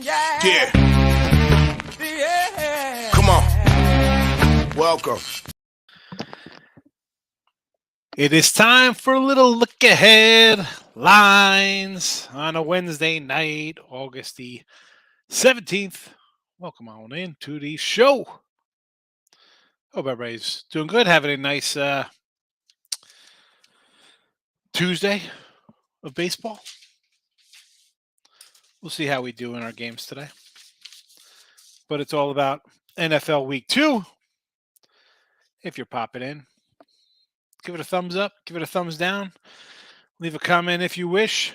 Yeah. Come on. Welcome. It is time for a little look ahead lines on a Wednesday night, August the 17th. Welcome on in to the show. Hope everybody's doing good, having a nice Tuesday of baseball. We'll see how we do in our games today. But it's all about NFL Week 2. If you're popping in, give it a thumbs up, give it a thumbs down, leave a comment if you wish,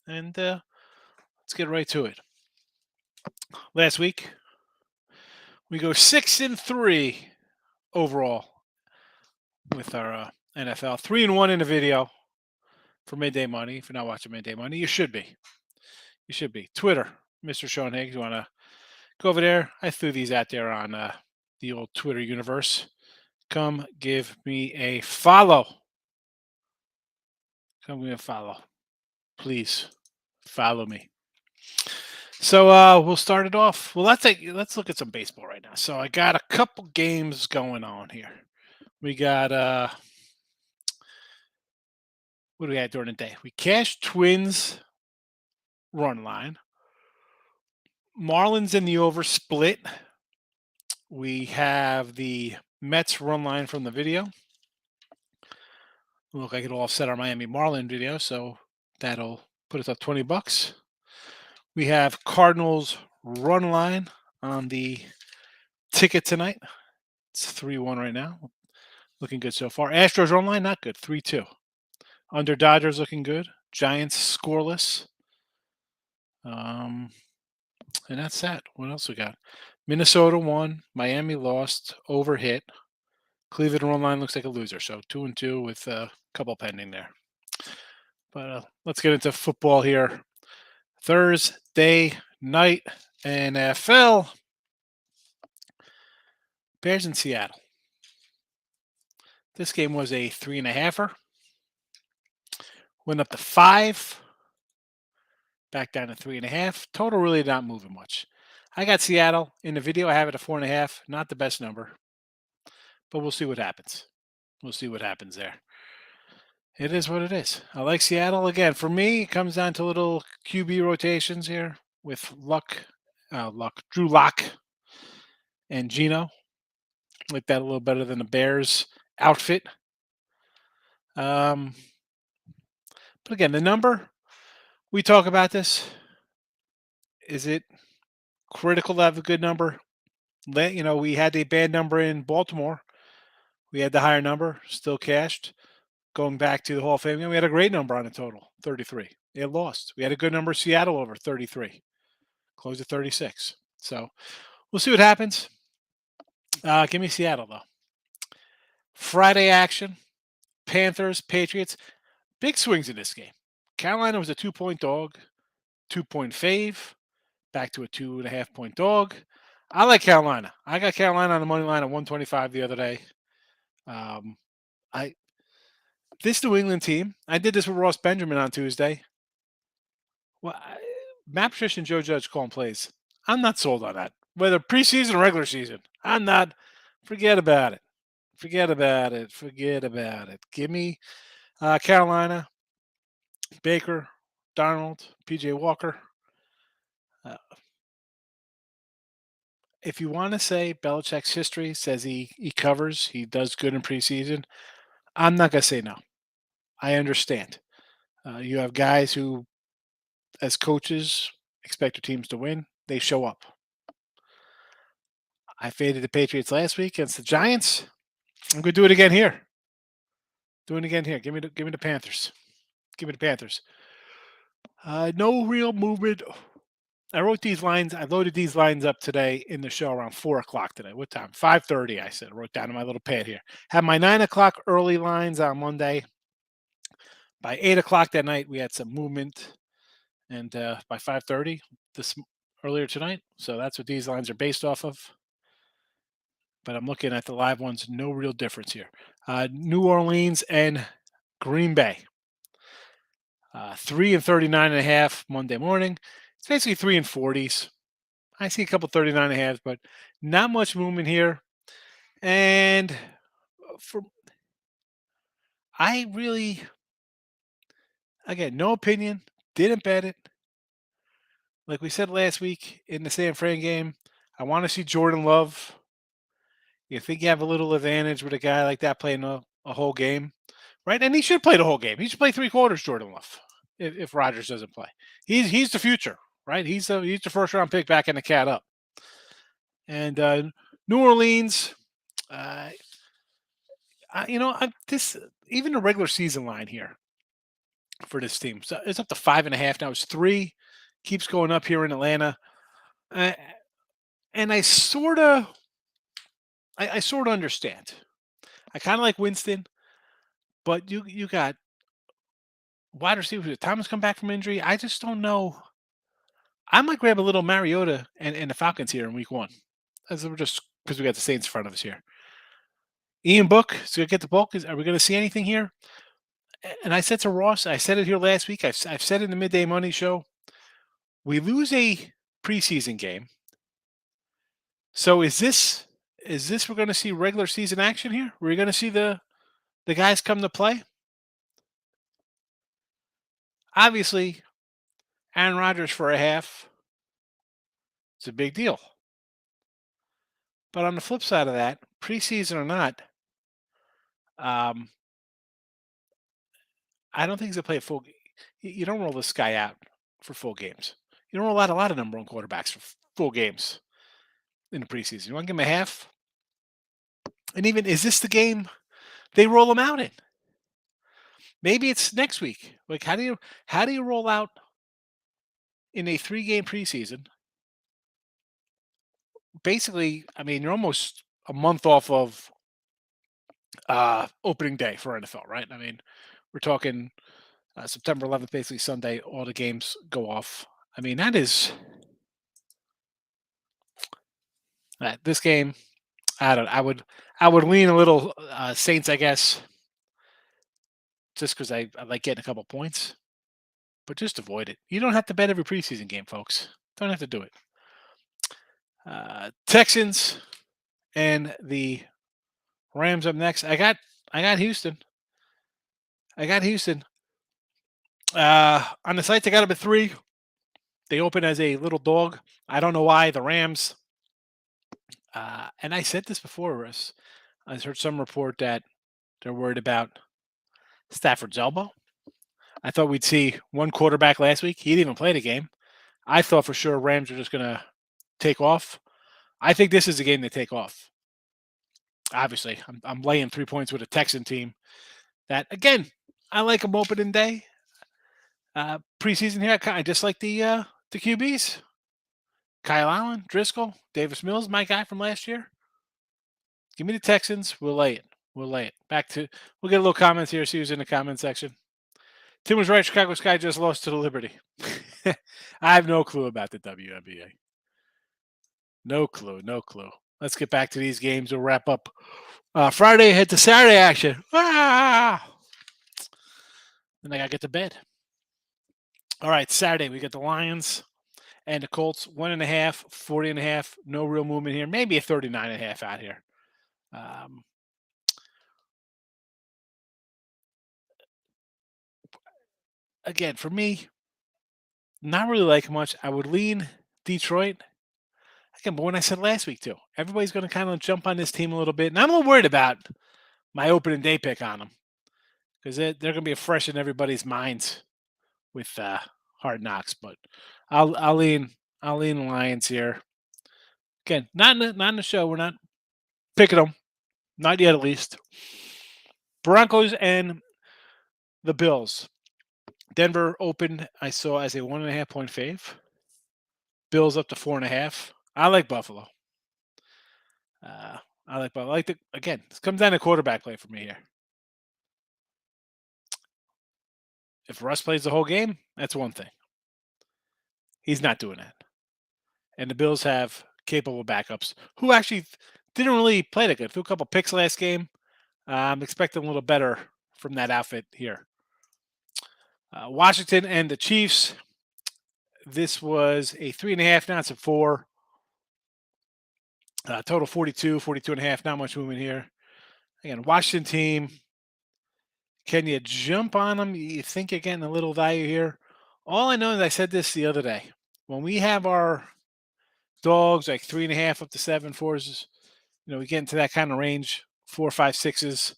and let's get right to it. Last week, we go 6-3 overall with our NFL. 3-1 in the video for Midday Money. If you're not watching Midday Money, you should be. You should be. Twitter, Mr. Sean Higgs. You want to go over there? I threw these out there on the old Twitter universe. Come give me a follow. Come give me a follow. Please follow me. So we'll start it off. Well, let's look at some baseball right now. So I got a couple games going on here. We got what do we have during the day? We cashed Twins run line. Marlins in the over split. We have the Mets run line from the video. Look like it'll offset our Miami Marlin video, so that'll put us up $20. We have Cardinals run line on the ticket tonight. It's 3-1 right now. Looking good so far. Astros run line, not good. 3-2. Under Dodgers looking good. Giants scoreless. And that's that. What else we got? Minnesota won. Miami lost. Over hit. Cleveland run line looks like a loser. So 2-2 with a couple pending there. But let's get into football here. Thursday night NFL. Bears in Seattle. This game was a 3.5-er. Went up to 5. Back down to 3.5. Total really not moving much. I got Seattle. In the video, I have it at 4.5. Not the best number. But we'll see what happens. We'll see what happens there. It is what it is. I like Seattle. Again, for me, it comes down to little QB rotations here with Drew Lock and Geno. Like that a little better than the Bears outfit. But again, the number, we talk about this. Is it critical to have a good number? We had a bad number in Baltimore. We had the higher number, still cashed. Going back to the Hall of Fame, we had a great number on the total, 33. It lost. We had a good number, Seattle over 33. Closed at 36. So we'll see what happens. Give me Seattle, though. Friday action, Panthers, Patriots. Big swings in this game. Carolina was a 2-point dog, 2-point fave, back to a 2.5-point dog. I like Carolina. I got Carolina on the money line at 125 the other day. This New England team, I did this with Ross Benjamin on Tuesday. Well, Matt Patricia and Joe Judge calling plays. I'm not sold on that. Whether preseason or regular season, I'm not. Forget about it. Forget about it. Forget about it. Give me Carolina, Baker, Darnold, P.J. Walker. If you want to say Belichick's history says he covers, he does good in preseason, I'm not going to say no. I understand. You have guys who, as coaches, expect their teams to win. They show up. I faded the Patriots last week against the Giants. I'm going to do it again here. Doing it again here. Give me the Panthers. Give me the Panthers. No real movement. I wrote these lines. I loaded these lines up today in the show around 4 o'clock today. What time? 5:30, I said. I wrote down on my little pad here. Had my 9 o'clock early lines on Monday. By 8 o'clock that night, we had some movement. And by 5:30 earlier tonight. So that's what these lines are based off of. But I'm looking at the live ones. No real difference here. New Orleans and Green Bay. 3 and 39.5 Monday morning. It's basically 3 and 40s. I see a couple 39 and a half, but not much movement here. And for I really, again, no opinion. Didn't bet it. Like we said last week in the San Fran game, I want to see Jordan Love. You think you have a little advantage with a guy like that playing a whole game, right? And he should play the whole game. He should play 3 quarters, Jordan Love, if Rodgers doesn't play. He's the future, right? He's the first round pick backing the cat up. And New Orleans, uh, this even the regular season line here for this team. So it's up to 5.5 now. It's 3, keeps going up here in Atlanta, uh, and I sort of understand. I kind of like Winston, but you got wide receivers. Thomas come back from injury. I just don't know. I might grab a little Mariota and the Falcons here in week 1, as we're just because we got the Saints in front of us here. Ian Book is going to get the bulk. Are we going to see anything here? And I said to Ross, I said it here last week. I've said it in the Midday Money show. We lose a preseason game. So is this we're going to see regular season action here? We're going to see the guys come to play? Obviously, Aaron Rodgers for a half, it's a big deal. But on the flip side of that, preseason or not, I don't think he's going to play a full. You don't roll this guy out for full games. You don't roll out a lot of number one quarterbacks for full games in the preseason. You want to give him a half? And even, is this the game they roll him out in? Maybe it's next week. Like, how do you roll out in a 3-game preseason? Basically, I mean, you're almost a month off of opening day for NFL, right? I mean, we're talking September 11th, basically Sunday. All the games go off. I mean, that is this game. I don't. I would lean a little Saints, I guess, just because I like getting a couple points. But just avoid it. You don't have to bet every preseason game, folks. Don't have to do it. Texans and the Rams up next. I got Houston. I got Houston. On the site, they got up at 3. They open as a little dog. I don't know why. The Rams. And I said this before, Russ. I heard some report that they're worried about Stafford's elbow. I thought we'd see one quarterback last week. He didn't even play the game. I thought for sure Rams were just going to take off. I think this is the game they take off. Obviously, I'm laying 3 points with a Texan team that, again, I like them opening day. Preseason here, I just like the QBs. Kyle Allen, Driscoll, Davis Mills, my guy from last year. Give me the Texans. We'll lay it. We'll get a little comments here. See who's in the comment section. Tim was right. Chicago Sky just lost to the Liberty. I have no clue about the WNBA. No clue. Let's get back to these games. We'll wrap up Friday, head to Saturday action. Then I got to get to bed. All right, Saturday, we got the Lions and the Colts, 1.5, 40.5. No real movement here. Maybe a 39.5 out here. Again, for me, not really like much. I would lean Detroit. Again, but when I said last week too, everybody's going to kind of jump on this team a little bit. And I'm a little worried about my opening day pick on them because they're going to be fresh in everybody's minds with Hard Knocks. But I'll lean Lions here. Again, not in the show. We're not picking them, not yet at least. Broncos and the Bills. Denver opened, I saw, as a 1.5 point fave. Bills up to 4.5. I like Buffalo. Again, this comes down to quarterback play for me here. If Russ plays the whole game, that's one thing. He's not doing that. And the Bills have capable backups who actually didn't really play that good. Threw a couple picks last game. I'm expecting a little better from that outfit here. Washington and the Chiefs. this was a 3.5. Now it's a 4. Total 42, 42 and a half. Not much movement here. Again, Washington team. Can you jump on them? You think you're getting a little value here? All I know is I said this the other day. When we have our dogs like 3.5 up to 7, fours, we get into that kind of range, 4, 5, sixes.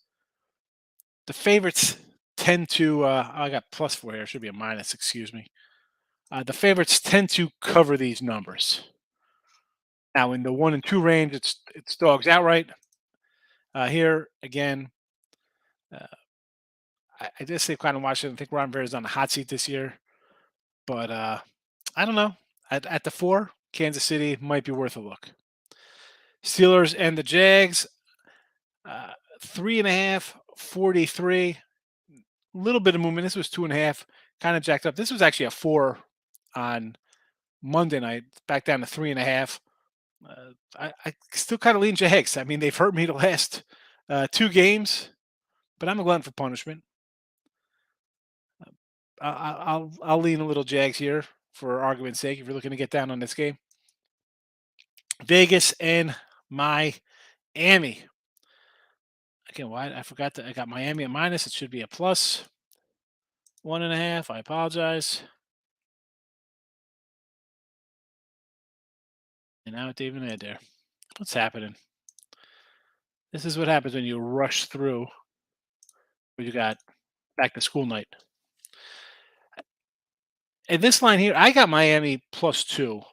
The favorites tend to, I got +4 here. It should be a minus, excuse me. The favorites tend to cover these numbers. Now, in the 1 and 2 range, it's dogs outright. Here, again, uh, I just say kind of Washington. I think Ron Rivera's on the hot seat this year. But I don't know. At the 4, Kansas City might be worth a look. Steelers and the Jags, uh, 3.5, 43. Little bit of movement. This was 2.5, kind of jacked up. This was actually a 4 on Monday night, back down to 3.5. I still kind of lean Jags. I mean, they've hurt me the last 2 games, but I'm a glutton for punishment. I'll lean a little Jags here for argument's sake. If you're looking to get down on this game, Vegas and Miami. Again, why I forgot that I got Miami at minus. It should be a plus 1.5. I apologize. And now it didn't even add there. What's happening? This is what happens when you rush through. When you got back to school night. And this line here, I got Miami +2.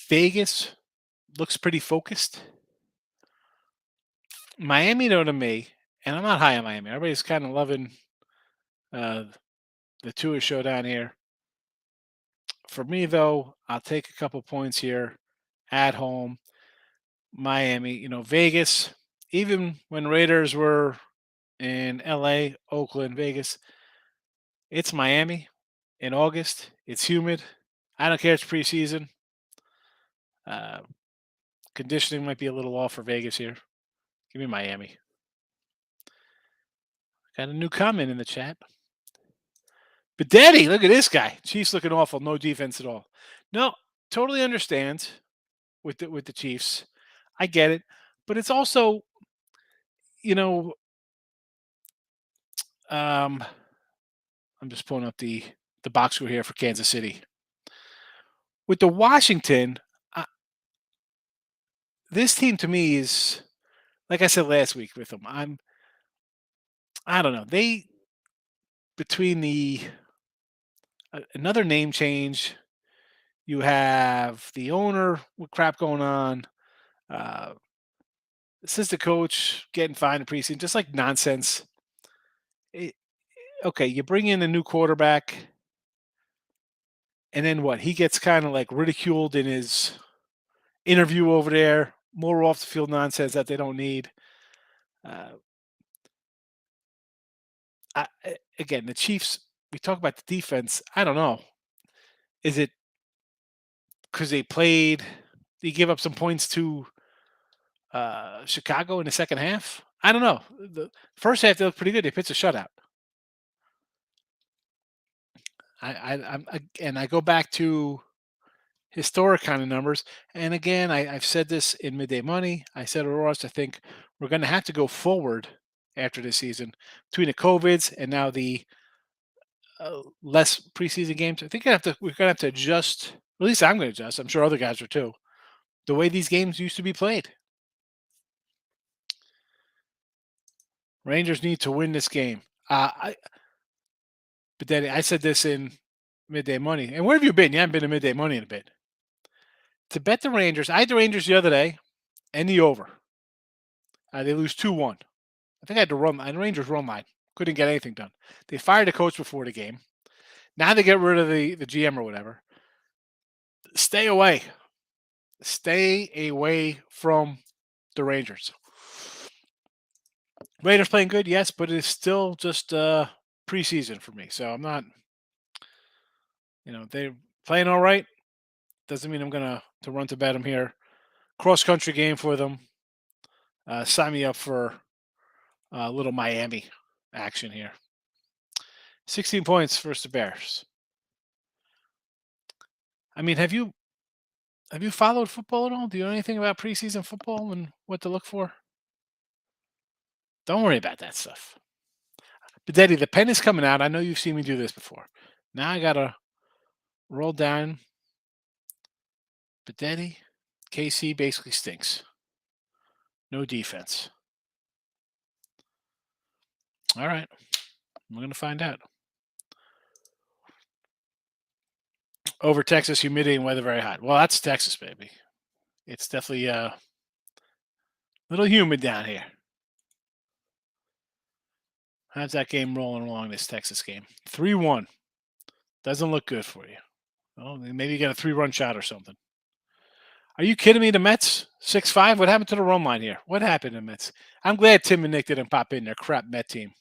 Vegas looks pretty focused. Miami, though, to me, and I'm not high on Miami. Everybody's kind of loving uh, the Tua showdown here. For me, though, I'll take a couple points here at home. Miami, Vegas, even when Raiders were in LA, Oakland, Vegas, it's Miami in August. It's humid. I don't care. It's preseason. Uh, Conditioning might be a little off for Vegas here. Give me Miami. Got a new comment in the chat. But Daddy, look at this guy. Chiefs looking awful. No defense at all. No, totally understand with the Chiefs. I get it, but it's also, you know, um, I'm just pulling up the box score here for Kansas City. With the Washington, this team to me is, like I said last week with them. I don't know. They between the another name change, you have the owner with crap going on. Uh, Assistant coach getting fined in preseason, just like nonsense. It, okay, you bring in a new quarterback, and then what? He gets kind of like ridiculed in his interview over there. More off the field nonsense that they don't need. Uh, Again, the Chiefs. We talk about the defense. I don't know. Is it because they played? They give up some points to Chicago in the second half. I don't know. The first half they looked pretty good. They pitched a shutout. And I go back to historic kind of numbers. And again, I've said this in Midday Money. I said it Ross. I think we're going to have to go forward after this season between the COVIDs and now the less preseason games. I think we're going to have to adjust. At least I'm going to adjust. I'm sure other guys are too. The way these games used to be played. Rangers need to win this game. But then I said this in Midday Money. And where have you been? You haven't been to Midday Money in a bit. To bet the Rangers, I had the Rangers the other day and the over. They lose 2-1. I think I had to run. The Rangers run line. Couldn't get anything done. They fired the coach before the game. Now they get rid of the GM or whatever. Stay away. Stay away from the Rangers. Raiders playing good, yes, but it's still just preseason for me. So I'm not, they're playing all right. Doesn't mean I'm going to run to bet them here. Cross country game for them. Sign me up for a little Miami action here. 16 points versus the Bears. I mean, have you followed football at all? Do you know anything about preseason football and what to look for? Don't worry about that stuff. But Daddy, the pen is coming out. I know you've seen me do this before. Now I gotta roll down. But Daddy, KC basically stinks. No defense. All right, we're gonna find out. Over Texas, humidity and weather very hot. Well, that's Texas, baby. It's definitely a little humid down here. How's that game rolling along, this Texas game? 3-1. Doesn't look good for you. Oh, maybe you got a 3-run shot or something. Are you kidding me? The Mets 6-5. What happened to the run line here? What happened to the Mets? I'm glad Tim and Nick didn't pop in their crap Met team.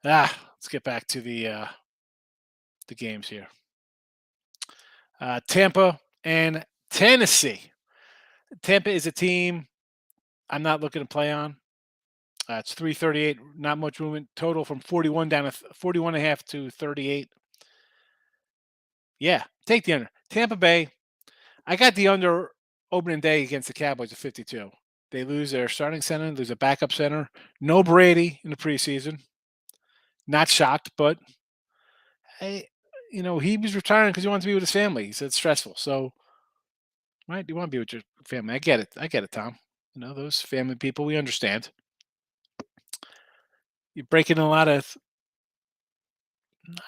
Let's get back to the games here. Tampa and Tennessee. Tampa is a team I'm not looking to play on. It's 338. Not much movement. Total from 41 down to 41 and a half to 38. Yeah, take the under. Tampa Bay. I got the under opening day against the Cowboys at 52. They lose their starting center, lose a backup center. No Brady in the preseason. Not shocked, but hey, he was retiring because he wanted to be with his family. He said it's stressful. So, right, you want to be with your family. I get it. I get it, Tom. Those family people, we understand. You're breaking a lot of,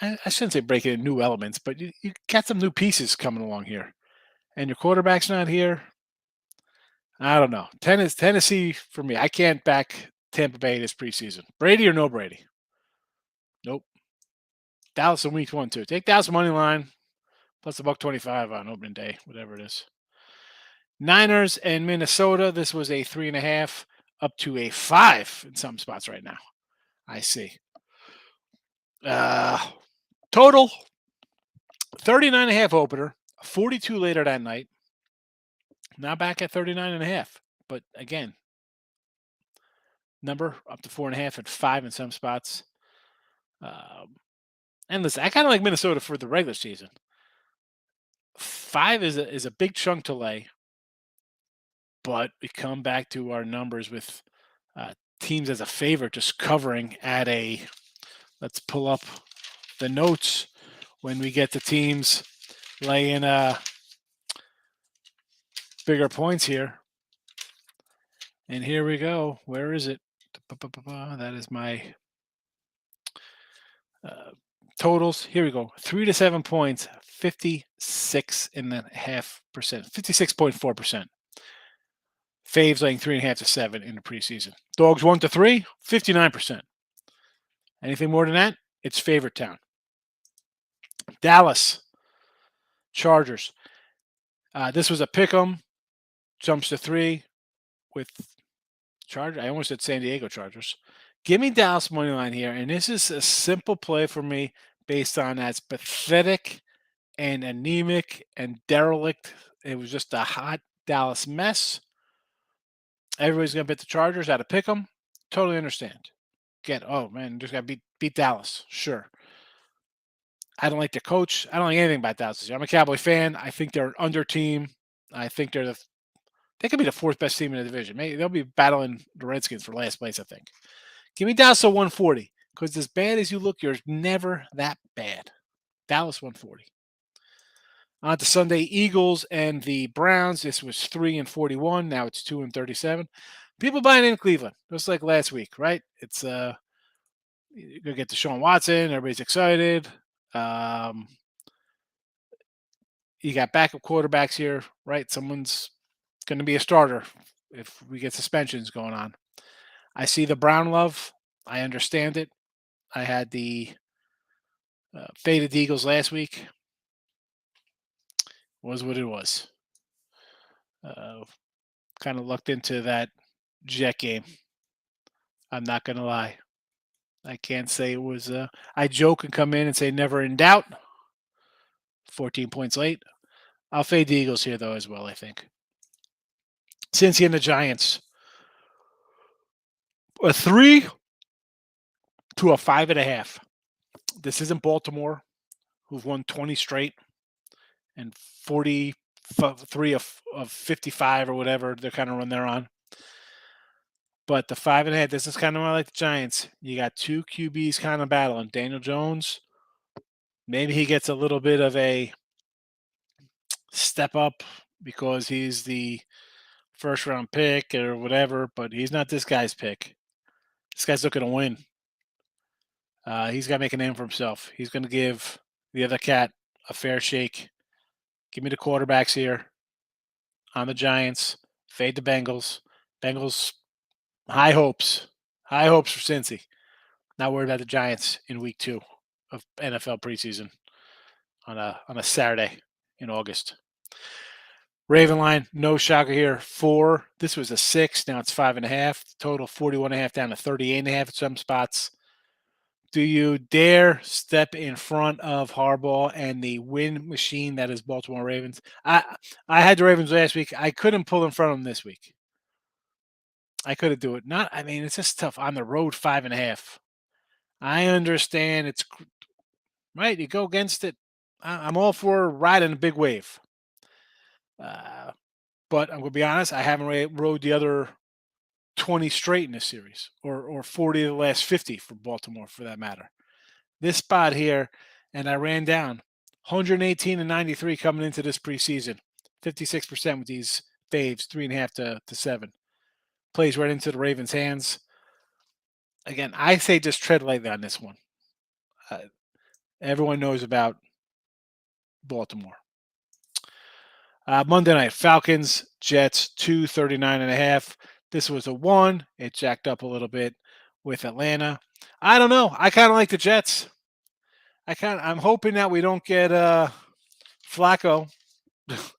I shouldn't say breaking in new elements, but you got some new pieces coming along here. And your quarterback's not here. I don't know. Tennessee for me. I can't back Tampa Bay this preseason. Brady or no Brady? Nope. Dallas in week 1 too. Take Dallas money line plus a $1.25 on opening day, whatever it is. Niners and Minnesota. This was a 3.5 up to a 5 in some spots right now. I see. Total 39.5 opener, 42 later that night. Now back at 39.5. But again, number up to 4.5 and 5 in some spots. And listen, I kind of like Minnesota for the regular season. 5 is a big chunk to lay, but we come back to our numbers with teams as a favorite just covering at a. Let's pull up the notes when we get the teams laying bigger points here. And here we go. Where is it? That is my totals. Here we go. 3 to 7 points, 56.5%, 56.4%. Faves laying 3.5 to 7 in the preseason. Dogs 1 to 3, 59%. Anything more than that, it's favorite town. Dallas Chargers. This was a pick 'em. Jumps to 3 with Chargers. I almost said San Diego Chargers. Give me Dallas money line here, and this is a simple play for me based on as pathetic and anemic and derelict. It was just a hot Dallas mess. Everybody's gonna bet the Chargers out of pick 'em. Totally understand. Oh man, just gotta beat Dallas. Sure. I don't like the coach. I don't like anything about Dallas this year. I'm a Cowboy fan. I think they're an under team. I think they could be the 4th best team in the division. Maybe they'll be battling the Redskins for last place, I think. Give me Dallas at 140 because as bad as you look, you're never that bad. Dallas 140. On to Sunday, Eagles and the Browns. This was 3 and 41. Now it's 2 and 37. People buying in Cleveland, just like last week, right? It's you're gonna get to Sean Watson. Everybody's excited. You got backup quarterbacks here, right? Someone's going to be a starter if we get suspensions going on. I see the Brown love. I understand it. I had the faded Eagles last week. Was what it was. Kind of looked into that Jet game. I'm not going to lie. I can't say it was. I joke and come in and say never in doubt. 14 points late. I'll fade the Eagles here, though, as well, I think. Cincy and the Giants. A 3 to a 5.5. This isn't Baltimore, who've won 20 straight. and 43 of 55 or whatever they're kind of run they're on. But the 5.5, this is kind of like the Giants. You got two QBs kind of battling. Daniel Jones, maybe he gets a little bit of a step up because he's the first round pick or whatever, but he's not this guy's pick. This guy's looking to win. He's got to make a name for himself. He's going to give the other cat a fair shake. Give me the quarterbacks here on the Giants. Fade the Bengals. Bengals, high hopes. High hopes for Cincy. Not worried about the Giants in week 2 of NFL preseason on a Saturday in August. Raven line, no shocker here. 4. This was a 6. Now it's 5.5. Total 41.5 down to 38.5 at some spots. Do you dare step in front of Harbaugh and the win machine that is Baltimore Ravens? I had the Ravens last week. I couldn't pull in front of them this week. I couldn't do it. It's just tough. On the road, 5.5. I understand it's right. You go against it. I'm all for riding a big wave. But I'm going to be honest, I haven't rode the other 20 straight in this series or 40 of the last 50 for Baltimore for that matter. This spot here, and I ran down 118 and 93 coming into this preseason. 56% with these faves, 3.5 to 7. Plays right into the Ravens' hands. Again, I say just tread lightly on this one. Everyone knows about Baltimore. Monday night, Falcons, Jets, 239.5. This was a 1. It jacked up a little bit with Atlanta. I don't know. I kind of like the Jets. I'm hoping that we don't get Flacco.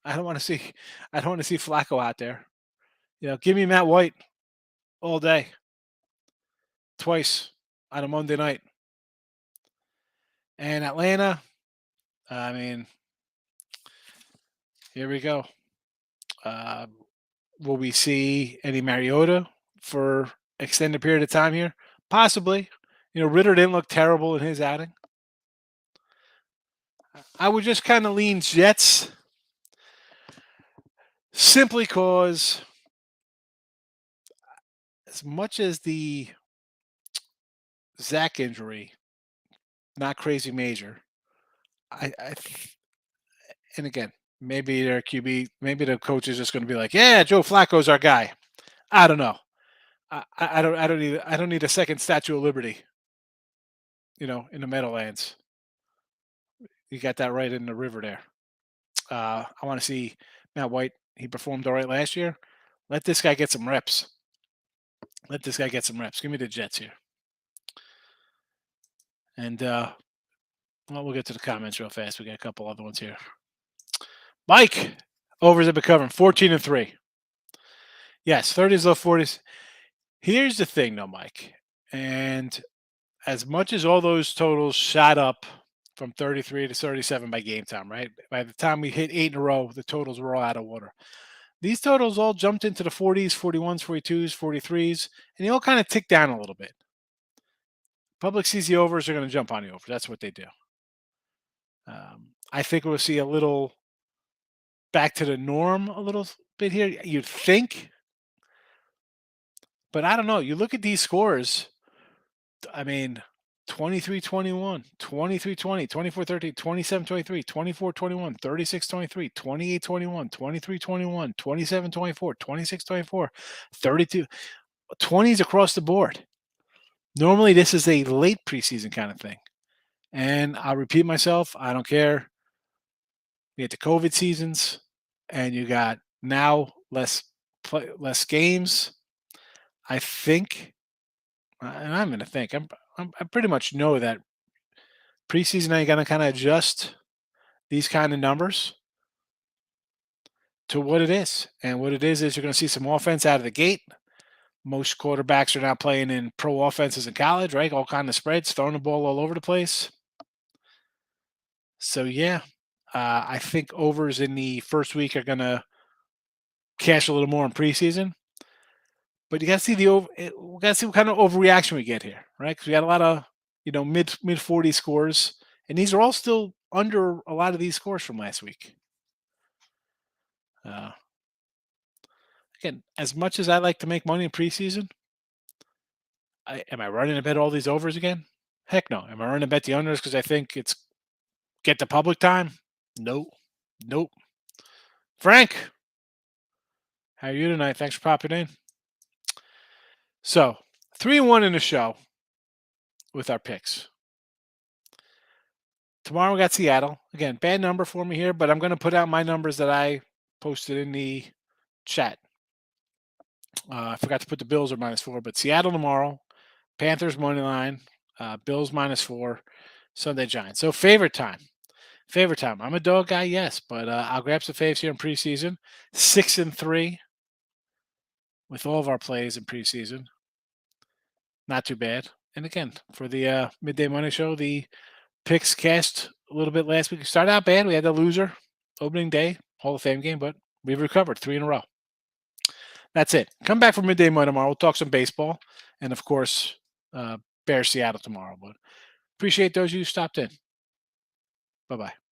I don't want to see Flacco out there. Give me Matt White all day. Twice on a Monday night. And Atlanta, here we go. Will we see any Mariota for extended period of time here? Possibly. Ritter didn't look terrible in his outing. I would just kind of lean Jets simply because as much as the Zach injury, not crazy major, and again, maybe their QB, maybe the coach is just going to be like, yeah, Joe Flacco's our guy. I don't know. I don't need a second Statue of Liberty. In the Meadowlands. You got that right in the river there. I want to see Matt White. He performed all right last year. Let this guy get some reps. Give me the Jets here. And we'll get to the comments real fast. We got a couple other ones here. Mike, overs have been covering 14 and 3. Yes, 30s, low 40s. Here's the thing, though, Mike. And as much as all those totals shot up from 33 to 37 by game time, right? By the time we hit 8 in a row, the totals were all out of water. These totals all jumped into the 40s, 41s, 42s, 43s, and they all kind of ticked down a little bit. Public sees the overs, are going to jump on the over. That's what they do. I think we'll see a little back to the norm a little bit here. You'd think. But I don't know. You look at these scores. 23-21, 23-20, 24-13, 27-23, 24-21, 36-23, 28-21, 23-21, 27-24, 26-24, 32, 20s across the board. Normally, this is a late preseason kind of thing. And I'll repeat myself. I don't care. We had the COVID seasons, and you got now less games. I think, and I'm going to think, I pretty much know that preseason now you're going to kind of adjust these kind of numbers to what it is. And what it is you're going to see some offense out of the gate. Most quarterbacks are now playing in pro offenses in college, right? All kind of spreads, throwing the ball all over the place. So, yeah, I think overs in the first week are going to cash a little more in preseason. But you got to see we got to see what kind of overreaction we get here, right? Because we got a lot of, mid 40 scores, and these are all still under a lot of these scores from last week. Uh, Again, as much as I like to make money in preseason, am I running to bet all these overs again? Heck no. Am I running to bet the unders because I think it's get the public time? Nope. Nope. Frank, how are you tonight? Thanks for popping in. So, 3-1 in the show with our picks. Tomorrow we got Seattle. Again, bad number for me here, but I'm going to put out my numbers that I posted in the chat. I forgot to put the Bills are -4, but Seattle tomorrow, Panthers money line, Bills -4, Sunday Giants. So favorite time. Favorite time. I'm a dog guy, yes, but I'll grab some faves here in preseason. 6-3 with all of our plays in preseason. Not too bad. And again, for the midday money show, the picks cast a little bit last week. We started out bad. We had the loser opening day Hall of Fame game, but we've recovered 3 in a row. That's it. Come back for midday money tomorrow. We'll talk some baseball, and of course, Bears Seattle tomorrow. But appreciate those of you who stopped in. Bye bye.